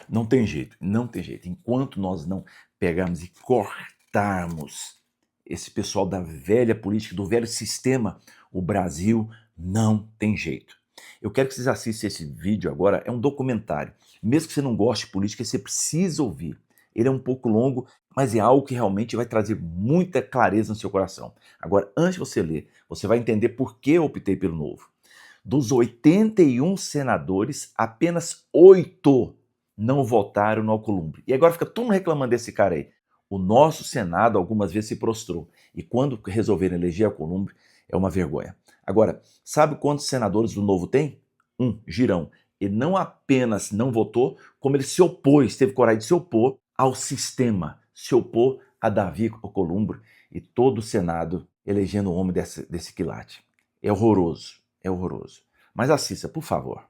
Não tem jeito, não tem jeito. Enquanto nós não pegarmos e cortarmos esse pessoal da velha política, do velho sistema, o Brasil não tem jeito. Eu quero que vocês assistam esse vídeo agora, é um documentário. Mesmo que você não goste de política, você precisa ouvir. Ele é um pouco longo, mas é algo que realmente vai trazer muita clareza no seu coração. Agora, antes de você ler, você vai entender por que eu optei pelo Novo. Dos 81 senadores, apenas 8 não votaram no Alcolumbre. E agora fica todo mundo reclamando desse cara aí. O nosso Senado algumas vezes se prostrou. E quando resolveram eleger Alcolumbre, é uma vergonha. Agora, sabe quantos senadores do Novo tem? Girão. Ele não apenas não votou, como ele se opôs, teve coragem de se opor ao sistema, se opor a Davi Alcolumbre e todo o Senado elegendo um homem desse quilate. É horroroso, é horroroso. Mas assista, por favor.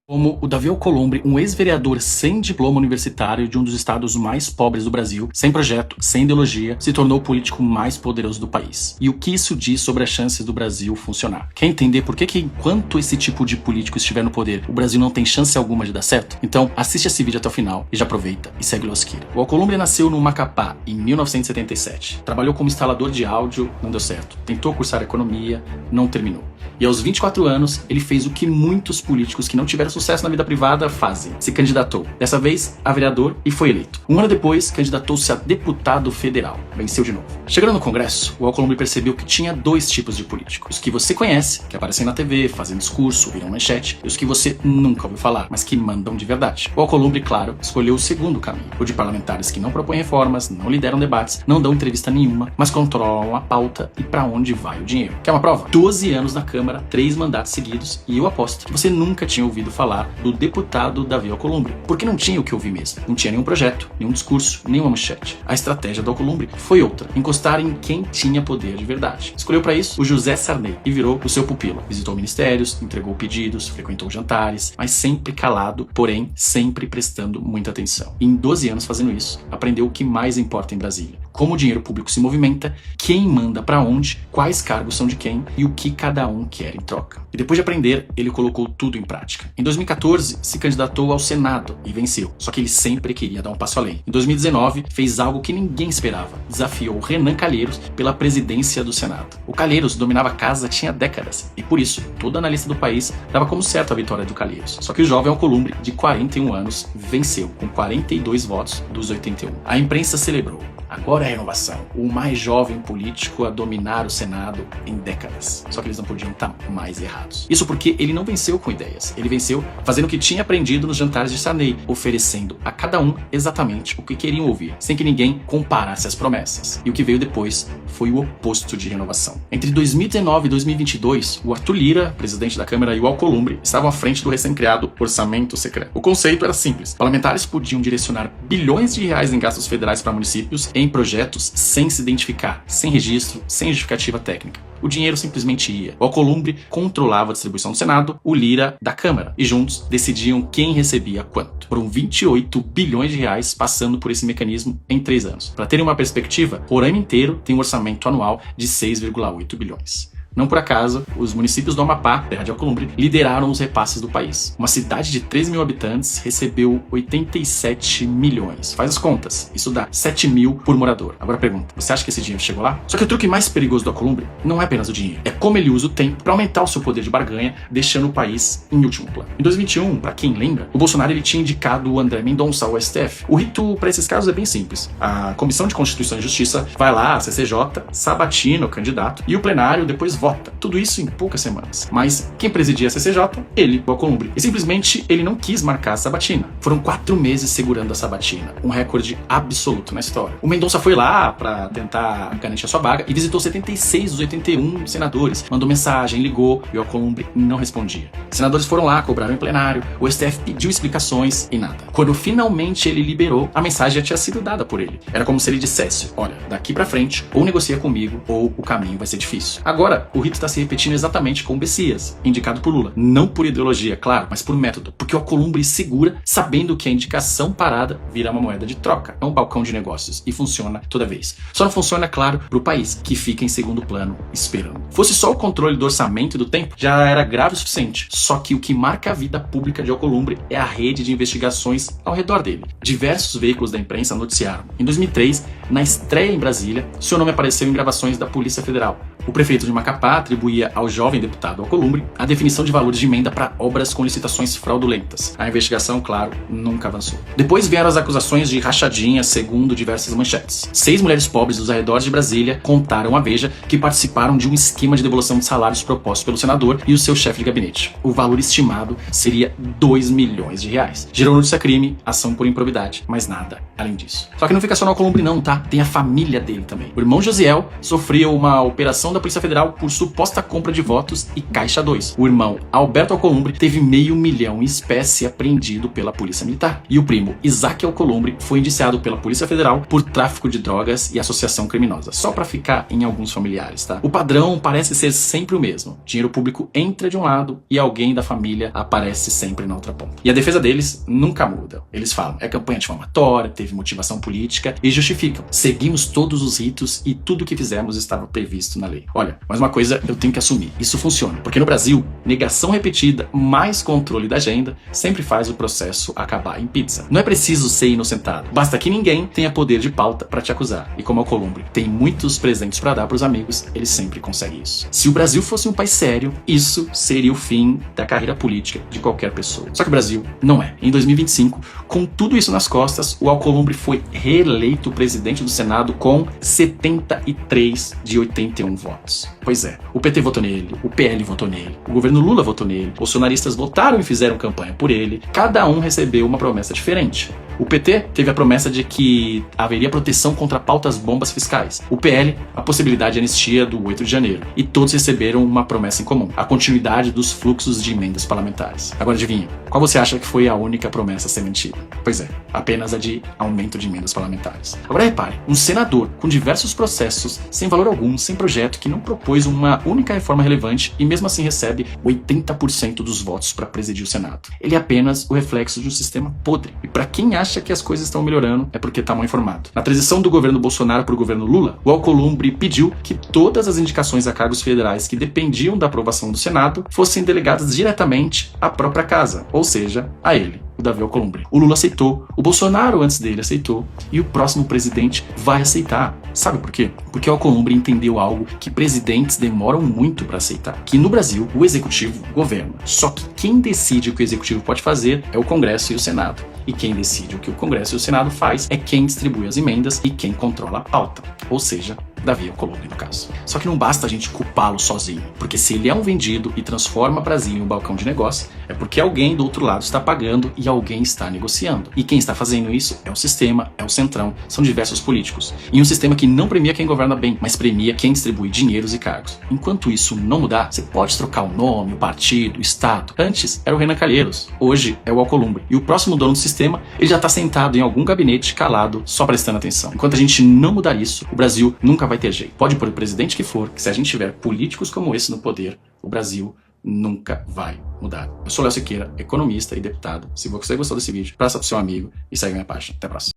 Como o Davi Alcolumbre, um ex-vereador sem diploma universitário de um dos estados mais pobres do Brasil, sem projeto, sem ideologia, se tornou o político mais poderoso do país. E o que isso diz sobre as chances do Brasil funcionar? Quer entender por que enquanto esse tipo de político estiver no poder, o Brasil não tem chance alguma de dar certo? Então, assiste esse vídeo até o final e já aproveita e segue o Losqueira. O Alcolumbre nasceu no Macapá, em 1977. Trabalhou como instalador de áudio, não deu certo. Tentou cursar economia, não terminou. E aos 24 anos, ele fez o que muitos políticos que não tiveram sucesso na vida privada fazem. Se candidatou. Dessa vez, a vereador e foi eleito. Um ano depois, candidatou-se a deputado federal. Venceu de novo. Chegando no Congresso, o Alcolumbre percebeu que tinha dois tipos de políticos. Os que você conhece, que aparecem na TV, fazendo discurso, viram manchete. E os que você nunca ouviu falar, mas que mandam de verdade. O Alcolumbre, claro, escolheu o segundo caminho. O de parlamentares que não propõem reformas, não lideram debates, não dão entrevista nenhuma, mas controlam a pauta e pra onde vai o dinheiro. Quer uma prova? 12 anos na Câmara, 3 mandatos seguidos, e eu aposto que você nunca tinha ouvido falar do deputado Davi Alcolumbre, porque não tinha o que ouvir mesmo. Não tinha nenhum projeto, nenhum discurso, nenhuma manchete. A estratégia do Alcolumbre foi outra, encostar em quem tinha poder de verdade. Escolheu para isso o José Sarney e virou o seu pupilo. Visitou ministérios, entregou pedidos, frequentou jantares, mas sempre calado, porém sempre prestando muita atenção. E em 12 anos fazendo isso, aprendeu o que mais importa em Brasília. Como o dinheiro público se movimenta, quem manda para onde, quais cargos são de quem e o que cada um quer em troca. E depois de aprender, ele colocou tudo em prática. Em 2014, se candidatou ao Senado e venceu. Só que ele sempre queria dar um passo além. Em 2019, fez algo que ninguém esperava. Desafiou Renan Calheiros pela presidência do Senado. O Calheiros dominava a casa tinha décadas e por isso, todo analista do país dava como certo a vitória do Calheiros. Só que o jovem Alcolumbre, de 41 anos, venceu com 42 votos dos 81. A imprensa celebrou. Agora é a renovação. O mais jovem político a dominar o Senado em décadas. Só que eles não podiam estar mais errados. Isso porque ele não venceu com ideias. Ele venceu fazendo o que tinha aprendido nos jantares de Sarney, oferecendo a cada um exatamente o que queriam ouvir, sem que ninguém comparasse as promessas. E o que veio depois foi o oposto de renovação. Entre 2019 e 2022, o Arthur Lira, presidente da Câmara, e o Alcolumbre estavam à frente do recém-criado orçamento secreto. O conceito era simples. Parlamentares podiam direcionar bilhões de reais em gastos federais para municípios em projetos sem se identificar, sem registro, sem justificativa técnica. O dinheiro simplesmente ia. O Alcolumbre controlava a distribuição do Senado, o Lira da Câmara, e juntos decidiam quem recebia quanto. Foram 28 bilhões de reais passando por esse mecanismo em 3 anos. Para terem uma perspectiva, Roraima inteiro tem um orçamento anual de 6,8 bilhões. Não por acaso, os municípios do Amapá, terra de Alcolumbre, lideraram os repasses do país. Uma cidade de 13 mil habitantes recebeu 87 milhões. Faz as contas, isso dá 7 mil por morador. Agora pergunta, você acha que esse dinheiro chegou lá? Só que o truque mais perigoso do Alcolumbre não é apenas o dinheiro, é como ele usa o tempo para aumentar o seu poder de barganha, deixando o país em último plano. Em 2021, para quem lembra, o Bolsonaro ele tinha indicado o André Mendonça ao STF. O rito para esses casos é bem simples. A Comissão de Constituição e Justiça vai lá, a CCJ, sabatina o candidato e o plenário depois vota. Tudo isso em poucas semanas. Mas quem presidia a CCJ? Ele, o Alcolumbre. E simplesmente ele não quis marcar a sabatina. Foram 4 meses segurando a sabatina. Um recorde absoluto na história. O Mendonça foi lá para tentar garantir a sua vaga e visitou 76 dos 81 senadores. Mandou mensagem, ligou e o Alcolumbre não respondia. Senadores foram lá, cobraram em plenário. O STF pediu explicações e nada. Quando finalmente ele liberou, a mensagem já tinha sido dada por ele. Era como se ele dissesse, olha, daqui pra frente, ou negocia comigo ou o caminho vai ser difícil. Agora, agora o rito está se repetindo exatamente com o Messias, indicado por Lula. Não por ideologia, claro, mas por método. Porque o Alcolumbre segura, sabendo que a indicação parada vira uma moeda de troca. É um balcão de negócios e funciona toda vez. Só não funciona, claro, para o país, que fica em segundo plano esperando. Fosse só o controle do orçamento e do tempo, já era grave o suficiente. Só que o que marca a vida pública de Alcolumbre é a rede de investigações ao redor dele. Diversos veículos da imprensa noticiaram. Em 2003, na estreia em Brasília, seu nome apareceu em gravações da Polícia Federal. O prefeito de Macapá atribuía ao jovem deputado Alcolumbre a definição de valores de emenda para obras com licitações fraudulentas. A investigação, claro, nunca avançou. Depois vieram as acusações de rachadinha, segundo diversas manchetes. 6 mulheres pobres dos arredores de Brasília contaram à Veja que participaram de um esquema de devolução de salários proposto pelo senador e o seu chefe de gabinete. O valor estimado seria 2 milhões de reais. Gerou notícia-crime, ação por improbidade, mas nada além disso. Só que não fica só no Alcolumbre não, tá? Tem a família dele também. O irmão Josiel sofreu uma operação da Polícia Federal por suposta compra de votos e caixa 2. O irmão Alberto Alcolumbre teve R$500 mil em espécie apreendido pela Polícia Militar. E o primo Isaac Alcolumbre foi indiciado pela Polícia Federal por tráfico de drogas e associação criminosa. Só pra ficar em alguns familiares, tá? O padrão parece ser sempre o mesmo. Dinheiro público entra de um lado e alguém da família aparece sempre na outra ponta. E a defesa deles nunca muda. Eles falam, é campanha difamatória, teve motivação política e justificam. Seguimos todos os ritos e tudo que fizemos estava previsto na lei. Olha, mas uma coisa eu tenho que assumir, isso funciona, porque no Brasil, negação repetida mais controle da agenda sempre faz o processo acabar em pizza. Não é preciso ser inocentado, basta que ninguém tenha poder de pauta para te acusar. E como Alcolumbre tem muitos presentes para dar para os amigos, ele sempre consegue isso. Se o Brasil fosse um país sério, isso seria o fim da carreira política de qualquer pessoa. Só que o Brasil não é. Em 2025, com tudo isso nas costas, o Alcolumbre foi reeleito presidente do Senado com 73 de 81 votos. Pois é, o PT votou nele, o PL votou nele, o governo Lula votou nele, bolsonaristas votaram e fizeram campanha por ele, cada um recebeu uma promessa diferente. O PT teve a promessa de que haveria proteção contra pautas bombas fiscais. O PL, a possibilidade de anistia do 8 de janeiro. E todos receberam uma promessa em comum, a continuidade dos fluxos de emendas parlamentares. Agora adivinha, qual você acha que foi a única promessa a ser mentira? Pois é, apenas a de aumento de emendas parlamentares. Agora repare, um senador com diversos processos, sem valor algum, sem projeto, que não propôs uma única reforma relevante e mesmo assim recebe 80% dos votos para presidir o Senado. Ele é apenas o reflexo de um sistema podre. E para quem acha que as coisas estão melhorando, é porque está mal informado. Na transição do governo Bolsonaro para o governo Lula, o Alcolumbre pediu que todas as indicações a cargos federais que dependiam da aprovação do Senado fossem delegadas diretamente à própria casa, ou seja, a ele, o Davi Alcolumbre. O Lula aceitou, o Bolsonaro antes dele aceitou, e o próximo presidente vai aceitar. Sabe por quê? Porque o Alcolumbre entendeu algo que presidentes demoram muito para aceitar, que no Brasil o executivo governa. Só que quem decide o que o executivo pode fazer é o Congresso e o Senado. E quem decide o que o Congresso e o Senado faz é quem distribui as emendas e quem controla a pauta. Ou seja, Davi Alcolumbre no caso. Só que não basta a gente culpá-lo sozinho, porque se ele é um vendido e transforma Brasil em um balcão de negócio, é porque alguém do outro lado está pagando e alguém está negociando. E quem está fazendo isso é o sistema, é o centrão, são diversos políticos. E um sistema que não premia quem governa bem, mas premia quem distribui dinheiros e cargos. Enquanto isso não mudar, você pode trocar o nome, o partido, o estado. Antes era o Renan Calheiros, hoje é o Alcolumbre. E o próximo dono do sistema, ele já está sentado em algum gabinete calado, só prestando atenção. Enquanto a gente não mudar isso, o Brasil nunca vai ter jeito. Pode pôr o presidente que for, que se a gente tiver políticos como esse no poder, o Brasil nunca vai mudar. Eu sou Léo Siqueira, economista e deputado. Se você gostou desse vídeo, passa pro seu amigo e segue minha página. Até a próxima.